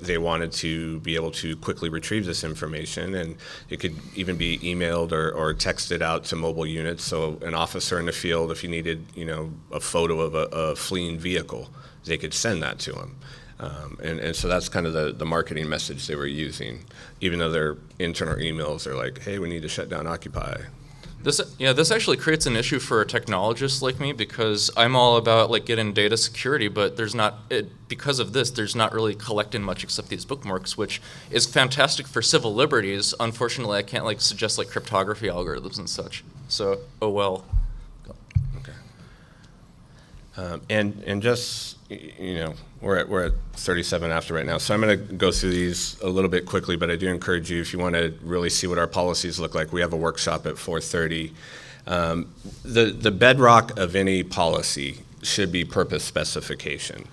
[SPEAKER 2] they wanted to be able to quickly retrieve this information, and it could even be emailed or texted out to mobile units. So an officer in the field, if you needed, a photo of a fleeing vehicle, they could send that to him. And so that's kind of the marketing message they were using, even though their internal emails are like, hey, we need to shut down Occupy.
[SPEAKER 1] This actually creates an issue for a technologist like me, because I'm all about like getting data security, but because of this, there's not really collecting much except these bookmarks, which is fantastic for civil liberties. Unfortunately, I can't like suggest like cryptography algorithms and such. So, oh well.
[SPEAKER 2] And just, we're at 37 after right now, so I'm going to go through these a little bit quickly, but I do encourage you, if you want to really see what our policies look like, we have a workshop at 4:30. The bedrock of any policy should be purpose specification.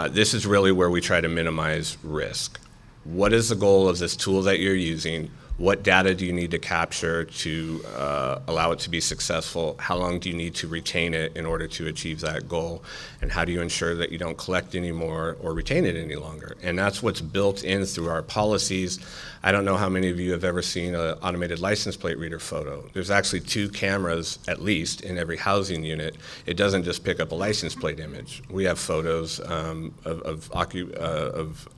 [SPEAKER 2] This is really where we try to minimize risk. What is the goal of this tool that you're using? What data do you need to capture to allow it to be successful? How long do you need to retain it in order to achieve that goal? And how do you ensure that you don't collect any more or retain it any longer? And that's what's built in through our policies. I don't know how many of you have ever seen an automated license plate reader photo. There's actually 2 cameras, at least, in every housing unit. It doesn't just pick up a license plate image. We have photos of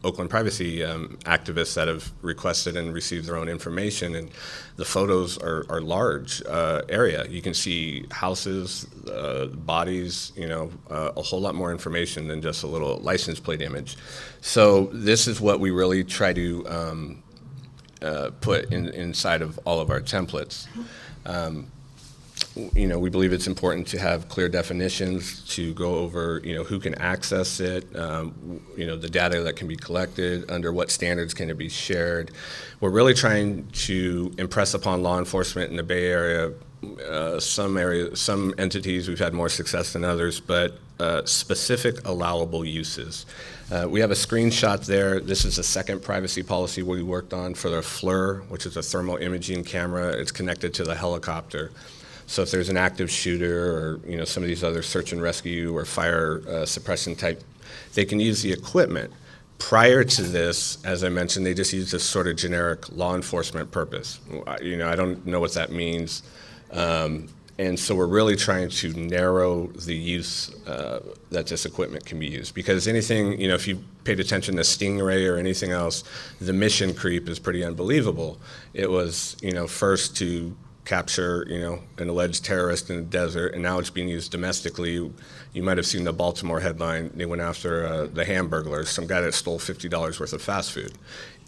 [SPEAKER 2] Oakland privacy activists that have requested and received their own information, and the photos are large area. You can see houses, bodies, a whole lot more information than just a little license plate image. So this is what we really try to put inside of all of our templates. We believe it's important to have clear definitions, to go over, who can access it, the data that can be collected, under what standards can it be shared. We're really trying to impress upon law enforcement in the Bay Area, some entities we've had more success than others, but specific allowable uses. We have a screenshot there. This is the second privacy policy we worked on for the FLIR, which is a thermal imaging camera. It's connected to the helicopter. So if there's an active shooter or some of these other search and rescue or fire suppression type, they can use the equipment. Prior to this, as I mentioned, they just used this sort of generic law enforcement purpose. I don't know what that means. And so we're really trying to narrow the use that this equipment can be used. Because anything, if you paid attention to Stingray or anything else, the mission creep is pretty unbelievable. It was, first to capture, an alleged terrorist in the desert, and now it's being used domestically. You might have seen the Baltimore headline. They went after the Hamburglers, some guy that stole $50 worth of fast food.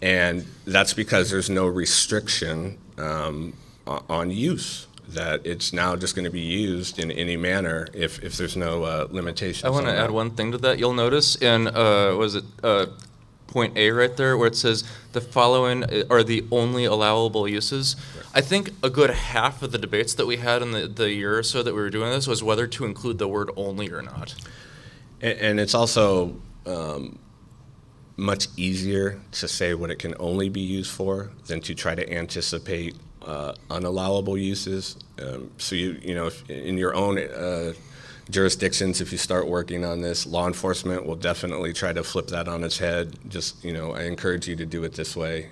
[SPEAKER 2] And that's because there's no restriction on use, that it's now just going to be used in any manner if there's no limitations.
[SPEAKER 1] I want to add one thing to that. You'll notice in, point A right there, where it says the following are the only allowable uses. Right. I think a good half of the debates that we had in the year or so that we were doing this was whether to include the word only or not.
[SPEAKER 2] And it's also much easier to say what it can only be used for than to try to anticipate unallowable uses. So if in your own jurisdictions, if you start working on this, law enforcement will definitely try to flip that on its head. Just, I encourage you to do it this way.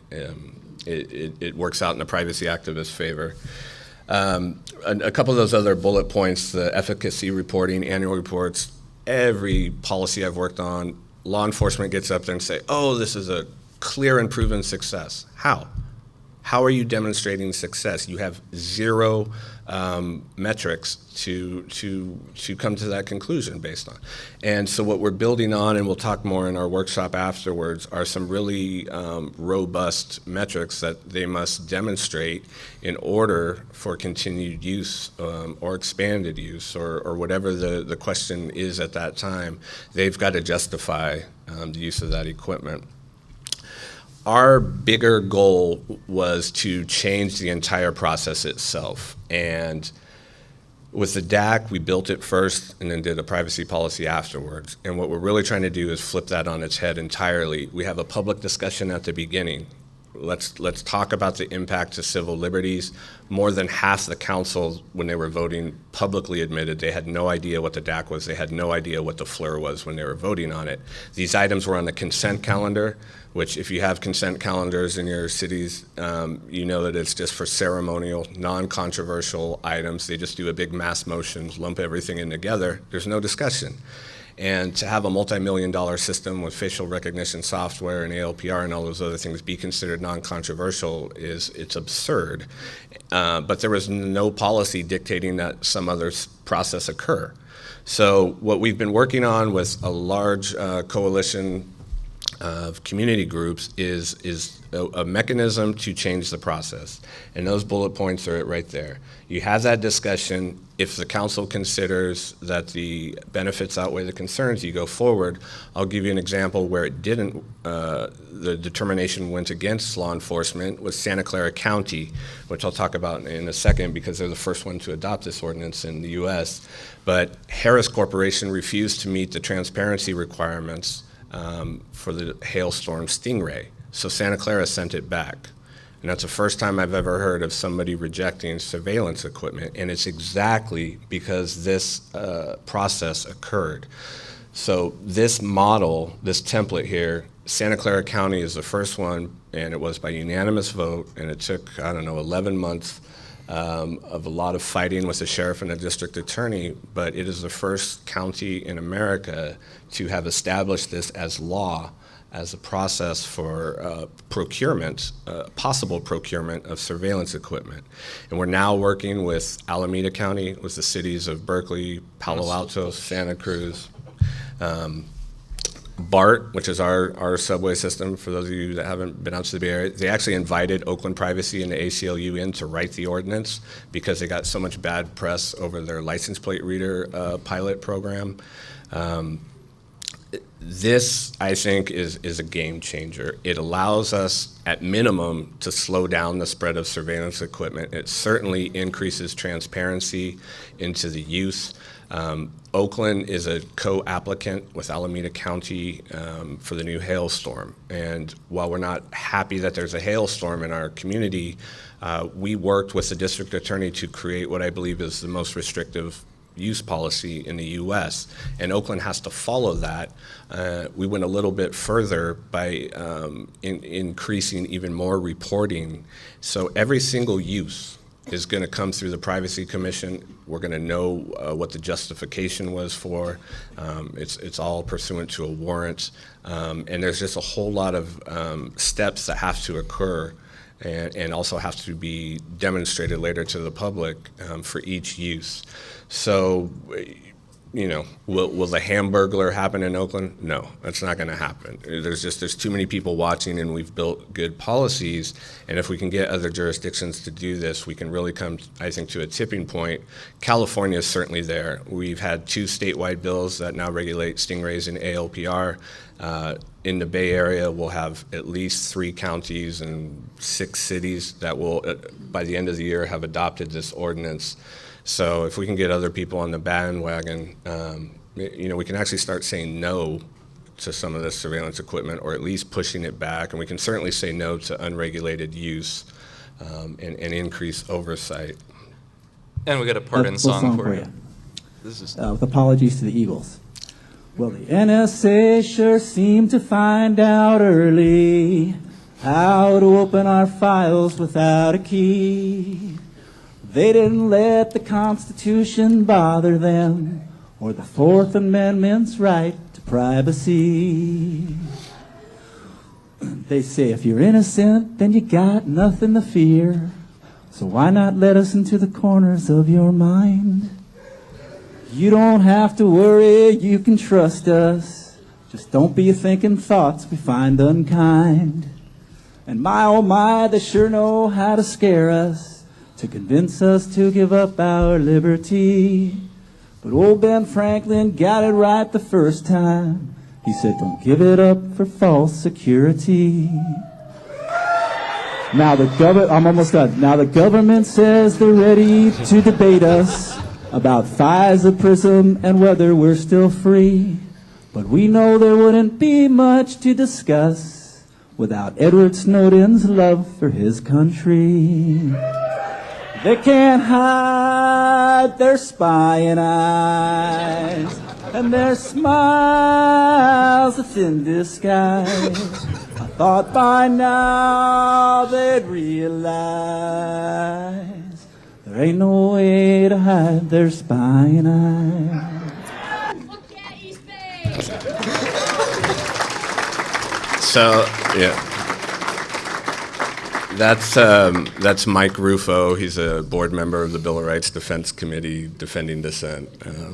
[SPEAKER 2] It works out in the privacy activist favor. A couple of those other bullet points, the efficacy reporting, annual reports, every policy I've worked on, law enforcement gets up there and say, oh, this is a clear and proven success. How? How are you demonstrating success? You have zero metrics to come to that conclusion based on. And so what we're building on, and we'll talk more in our workshop afterwards, are some really robust metrics that they must demonstrate in order for continued use or expanded use or whatever the question is at that time. They've got to justify the use of that equipment. Our bigger goal was to change the entire process itself. And with the DAC, we built it first and then did a privacy policy afterwards. And what we're really trying to do is flip that on its head entirely. We have a public discussion at the beginning. Let's talk about the impact to civil liberties. More than half the council, when they were voting, publicly admitted they had no idea what the DAC was. They had no idea what the FLIR was when they were voting on it. These items were on the consent calendar, which if you have consent calendars in your cities, you know that it's just for ceremonial, non-controversial items. They just do a big mass motion, lump everything in together. There's no discussion. And to have a multi-million-dollar system with facial recognition software and ALPR and all those other things be considered non-controversial it's absurd. But there was no policy dictating that some other process occur. So what we've been working on with a large coalition of community groups is a mechanism to change the process. And those bullet points are it right there. You have that discussion. If the council considers that the benefits outweigh the concerns, you go forward. I'll give you an example where it didn't, the determination went against law enforcement was Santa Clara County, which I'll talk about in a second because they're the first one to adopt this ordinance in the US. But Harris Corporation refused to meet the transparency requirements for the hailstorm Stingray. So Santa Clara sent it back. And that's the first time I've ever heard of somebody rejecting surveillance equipment. And it's exactly because this process occurred. So this model, this template here, Santa Clara County is the first one, and it was by unanimous vote, and it took, 11 months of a lot of fighting with the sheriff and the district attorney, but it is the first county in America to have established this as law, as a process for procurement, possible procurement of surveillance equipment. And we're now working with Alameda County, with the cities of Berkeley, Palo Alto, Santa Cruz, BART, which is our subway system, for those of you that haven't been out to the Bay Area. They actually invited Oakland Privacy and the ACLU in to write the ordinance because they got so much bad press over their license plate reader pilot program. This, I think, is a game changer. It allows us, at minimum, to slow down the spread of surveillance equipment. It certainly increases transparency into the use. Oakland is a co-applicant with Alameda County for the new hailstorm. And while we're not happy that there's a hailstorm in our community, we worked with the district attorney to create what I believe is the most restrictive use policy in the U.S., and Oakland has to follow that. We went a little bit further by increasing even more reporting. So every single use is going to come through the Privacy Commission. We're going to know what the justification was for. It's all pursuant to a warrant, and there's just a whole lot of steps that have to occur and also have to be demonstrated later to the public for each use. So, will the Hamburglar happen in Oakland? No, that's not going to happen. There's too many people watching, and we've built good policies. And if we can get other jurisdictions to do this, we can really come, I think, to a tipping point. California is certainly there. We've had 2 statewide bills that now regulate stingrays and ALPR. In the Bay Area, we'll have at least 3 counties and 6 cities that will, by the end of the year, have adopted this ordinance. So if we can get other people on the bandwagon, we can actually start saying no to some of this surveillance equipment, or at least pushing it back. And we can certainly say no to unregulated use and increase oversight.
[SPEAKER 1] And we got a pardon song for you. This is
[SPEAKER 10] with apologies to the Eagles. Well, the NSA sure seemed to find out early how to open our files without a key. They didn't let the Constitution bother them, or the Fourth Amendment's right to privacy. They say if you're innocent, then you got nothing to fear. So why not let us into the corners of your mind? You don't have to worry, you can trust us. Just don't be thinking thoughts we find unkind. And my oh my, they sure know how to scare us, to convince us to give up our liberty. But old Ben Franklin got it right the first time. He said, don't give it up for false security. Now I'm almost done. Now the government says they're ready to debate us about FISA, PRISM, and whether we're still free. But we know there wouldn't be much to discuss without Edward Snowden's love for his country. They can't hide their spying eyes and their smiles, a thin disguise. I thought by now they'd realize there ain't no way to hide their spying eyes.
[SPEAKER 3] Look at East Bay!
[SPEAKER 2] So, yeah. That's Mike Rufo. He's a board member of the Bill of Rights Defense Committee defending dissent.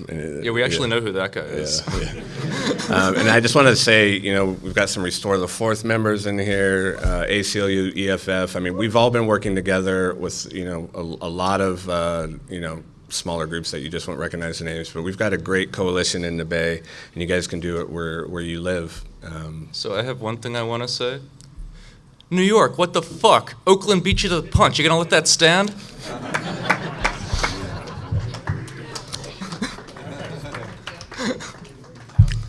[SPEAKER 1] Yeah, we actually know who that guy is.
[SPEAKER 2] Yeah. And I just wanted to say, we've got some Restore the Fourth members in here, ACLU, EFF. I mean, we've all been working together with, a lot of, smaller groups that you just won't recognize the names, but we've got a great coalition in the Bay, and you guys can do it where you live.
[SPEAKER 1] So I have one thing I want to say. New York, what the fuck? Oakland beat you to the punch. You gonna let that stand?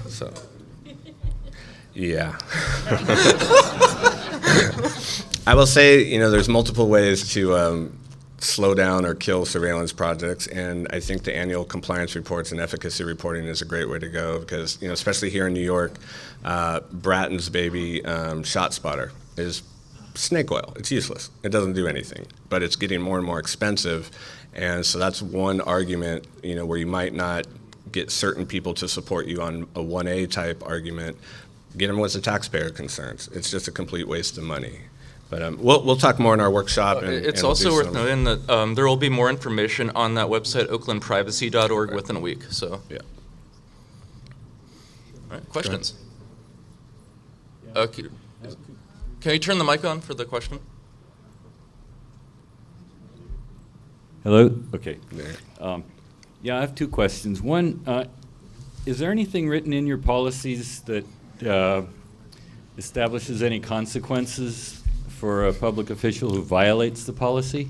[SPEAKER 2] So, yeah. I will say, there's multiple ways to slow down or kill surveillance projects, and I think the annual compliance reports and efficacy reporting is a great way to go because, especially here in New York, Bratton's baby shot spotter is snake oil. It's useless. It doesn't do anything, but it's getting more and more expensive, and so that's one argument, where you might not get certain people to support you on a 1A type argument. Get them with the taxpayer concerns. It's just a complete waste of money. But we'll talk more in our workworkshop.
[SPEAKER 1] It's also worth noting that there will be more information on that website, oaklandprivacy.org, within a week. So,
[SPEAKER 2] yeah.
[SPEAKER 1] All right, questions? Okay. Can you turn the mic on for the question?
[SPEAKER 11] Hello? Okay. Yeah, I have two questions. One, is there anything written in your policies that establishes any consequences for a public official who violates the policy?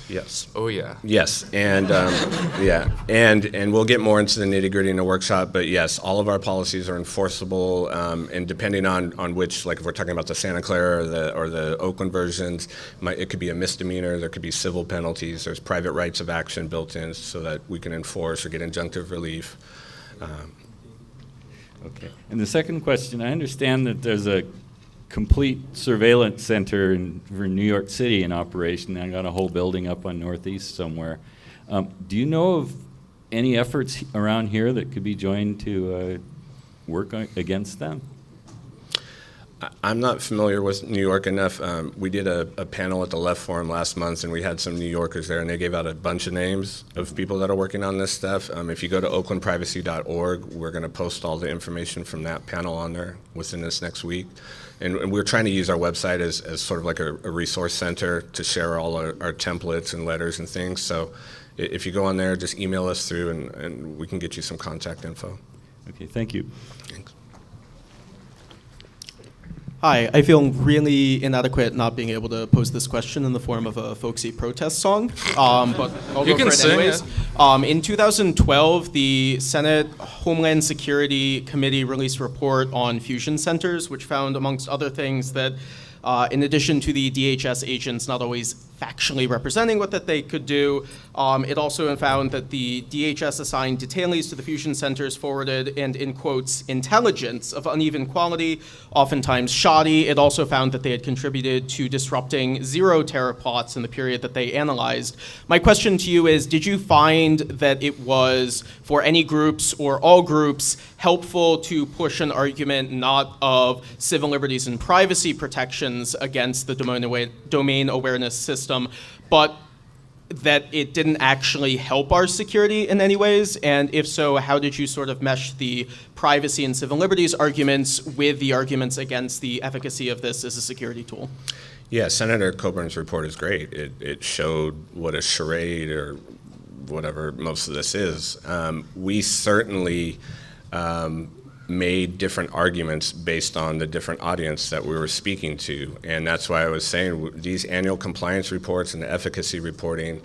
[SPEAKER 2] Yes.
[SPEAKER 1] Oh, yeah.
[SPEAKER 2] Yes, and and we'll get more into the nitty-gritty in the workshop, but yes, all of our policies are enforceable, and depending on which, like if we're talking about the Santa Clara or the Oakland versions, it could be a misdemeanor, there could be civil penalties, there's private rights of action built in so that we can enforce or get injunctive relief.
[SPEAKER 11] Okay, and the second question, I understand that there's a complete surveillance center for New York City in operation. I got a whole building up on Northeast somewhere. Do you know of any efforts around here that could be joined to work against them?
[SPEAKER 2] I'm not familiar with New York enough. We did a panel at the Left Forum last month, and we had some New Yorkers there, and they gave out a bunch of names of people that are working on this stuff. If you go to oaklandprivacy.org, we're going to post all the information from that panel on there within this next week. And we're trying to use our website as sort of like a resource center to share all our templates and letters and things. So if you go on there, just email us through, and we can get you some contact info.
[SPEAKER 11] Okay, thank you.
[SPEAKER 2] Thanks.
[SPEAKER 12] Hi, I feel really inadequate not being able to pose this question in the form of a folksy protest song, but I'll
[SPEAKER 1] You
[SPEAKER 12] go
[SPEAKER 1] can
[SPEAKER 12] for it
[SPEAKER 1] sing
[SPEAKER 12] anyways.
[SPEAKER 1] it.
[SPEAKER 12] In 2012, the Senate Homeland Security Committee released a report on fusion centers, which found, amongst other things, that in addition to the DHS agents not always factually representing what that they could do, it also found that the DHS assigned detainees to the fusion centers forwarded and, in quotes, intelligence of uneven quality, oftentimes shoddy. It also found that they had contributed to disrupting zero terror plots in the period that they analyzed. My question to you is, did you find that it was, for any groups or all groups, helpful to push an argument not of civil liberties and privacy protections against the domain awareness system, but that it didn't actually help our security in any ways? And if so, how did you sort of mesh the privacy and civil liberties arguments with the arguments against the efficacy of this as a security tool?
[SPEAKER 2] Yeah, Senator Coburn's report is great. It showed what a charade or whatever most of this is. We certainly made different arguments based on the different audience that we were speaking to. And that's why I was saying these annual compliance reports and the efficacy reporting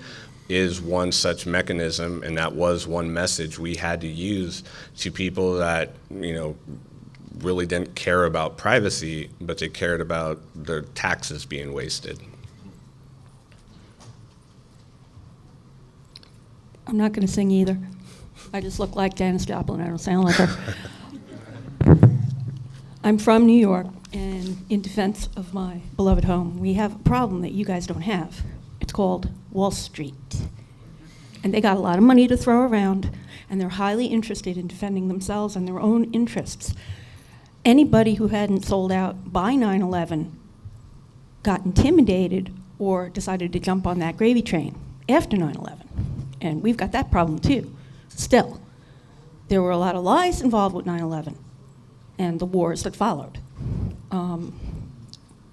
[SPEAKER 2] is one such mechanism, and that was one message we had to use to people that, really didn't care about privacy, but they cared about their taxes being wasted.
[SPEAKER 13] I'm not going to sing either. I just look like Janis Joplin. I don't sound like her. I'm from New York, and in defense of my beloved home, we have a problem that you guys don't have. It's called Wall Street. And they got a lot of money to throw around, and they're highly interested in defending themselves and their own interests. anybody who hadn't sold out by 9/11 got intimidated or decided to jump on that gravy train after 9/11. And we've got that problem too. Still, there were a lot of lies involved with 9/11 and the wars that followed.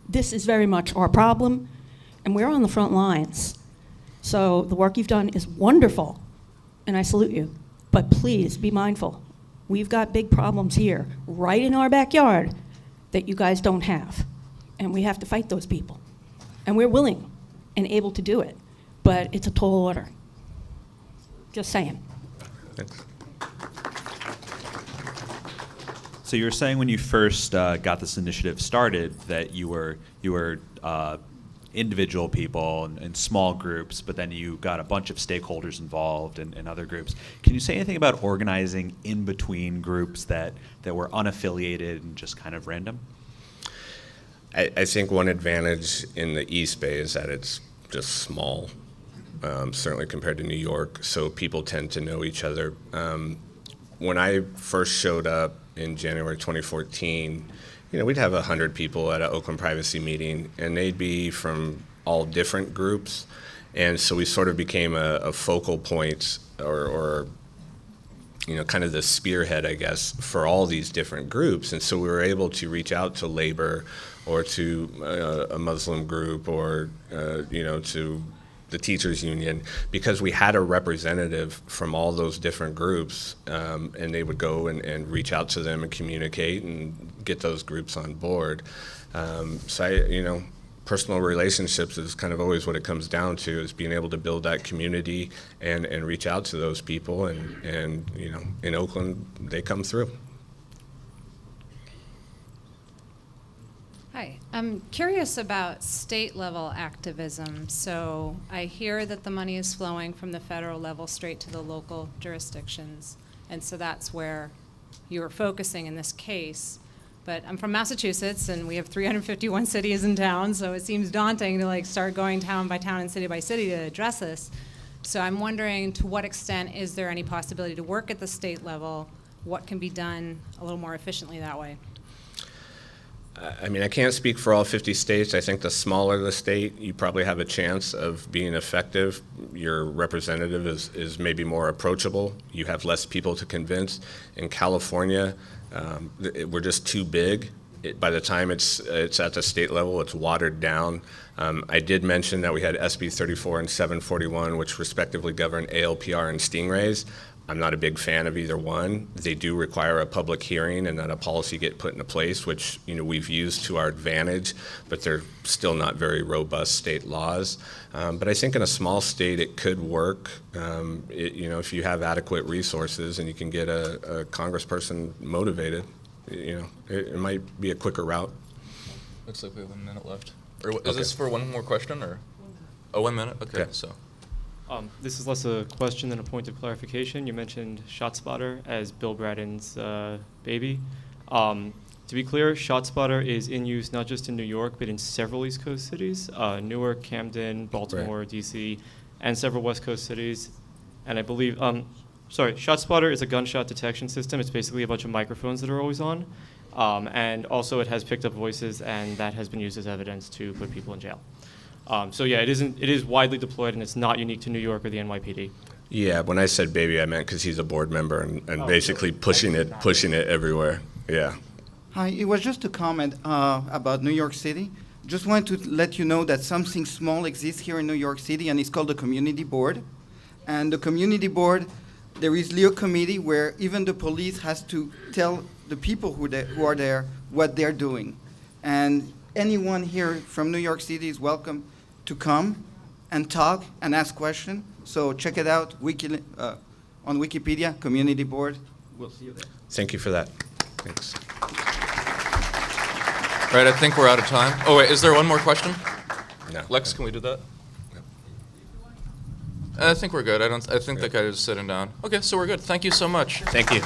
[SPEAKER 13] This is very much our problem, and we're on the front lines. So the work you've done is wonderful, and I salute you. But please be mindful. We've got big problems here, right in our backyard, that you guys don't have. And we have to fight those people. And we're willing and able to do it. But it's a tall order. Just saying.
[SPEAKER 2] Thanks.
[SPEAKER 14] So you were saying when you first got this initiative started that you were individual people and small groups, but then you got a bunch of stakeholders involved and other groups. Can you say anything about organizing in between groups that were unaffiliated and just kind of random?
[SPEAKER 2] I think one advantage in the East Bay is that it's just small, certainly compared to New York, so people tend to know each other. When I first showed up in January 2014, we'd have 100 people at an Oakland privacy meeting, and they'd be from all different groups, and so we sort of became a focal point or kind of the spearhead, I guess, for all these different groups, and so we were able to reach out to labor or to a Muslim group or, to the teachers union, because we had a representative from all those different groups, and they would go and reach out to them and communicate and get those groups on board. So personal relationships is kind of always what it comes down to, is being able to build that community and reach out to those people, and in Oakland, they come through.
[SPEAKER 15] Hi, I'm curious about state level activism. So I hear that the money is flowing from the federal level straight to the local jurisdictions. And so that's where you're focusing in this case. But I'm from Massachusetts, and we have 351 cities and towns, so it seems daunting to start going town by town and city by city to address this. So I'm wondering, to what extent is there any possibility to work at the state level? What can be done a little more efficiently that way?
[SPEAKER 2] I can't speak for all 50 states. I think the smaller the state, you probably have a chance of being effective. Your representative is maybe more approachable. You have less people to convince. In California, we're just too big. By the time it's at the state level, it's watered down. I did mention that we had SB 34 and 741, which respectively govern ALPR and stingrays. I'm not a big fan of either one. They do require a public hearing and then a policy get put into place, which we've used to our advantage, but they're still not very robust state laws. But I think in a small state it could work. If you have adequate resources and you can get a congressperson motivated, it might be a quicker route.
[SPEAKER 1] Looks like we have a minute left. Or is this for one more question, or? Oh, 1 minute. Okay. So.
[SPEAKER 16] This is less a question than a point of clarification. You mentioned ShotSpotter as Bill Braden's baby. To be clear, ShotSpotter is in use not just in New York, but in several East Coast cities, Newark, Camden, Baltimore, right. DC, and several West Coast cities. And I believe, ShotSpotter is a gunshot detection system. It's basically a bunch of microphones that are always on. And also it has picked up voices, and that has been used as evidence to put people in jail. It is widely deployed, and it's not unique to New York or the NYPD.
[SPEAKER 2] Yeah, when I said baby, I meant because he's a board member and basically pushing it everywhere. Yeah.
[SPEAKER 17] Hi, it was just a comment about New York City. Just wanted to let you know that something small exists here in New York City, and it's called the Community Board. And the Community Board, there is a committee where even the police has to tell the people who are there what they're doing. And anyone here from New York City is welcome to come and talk and ask questions. So check it out on Wikipedia, Community Board. We'll see you there.
[SPEAKER 2] Thank you for that. Thanks.
[SPEAKER 1] All right, I think we're out of time. Oh, wait, is there one more question?
[SPEAKER 2] No.
[SPEAKER 1] Lex, can we do that? I think we're good. I think that guy is sitting down. Okay, so we're good. Thank you so much.
[SPEAKER 2] Thank you.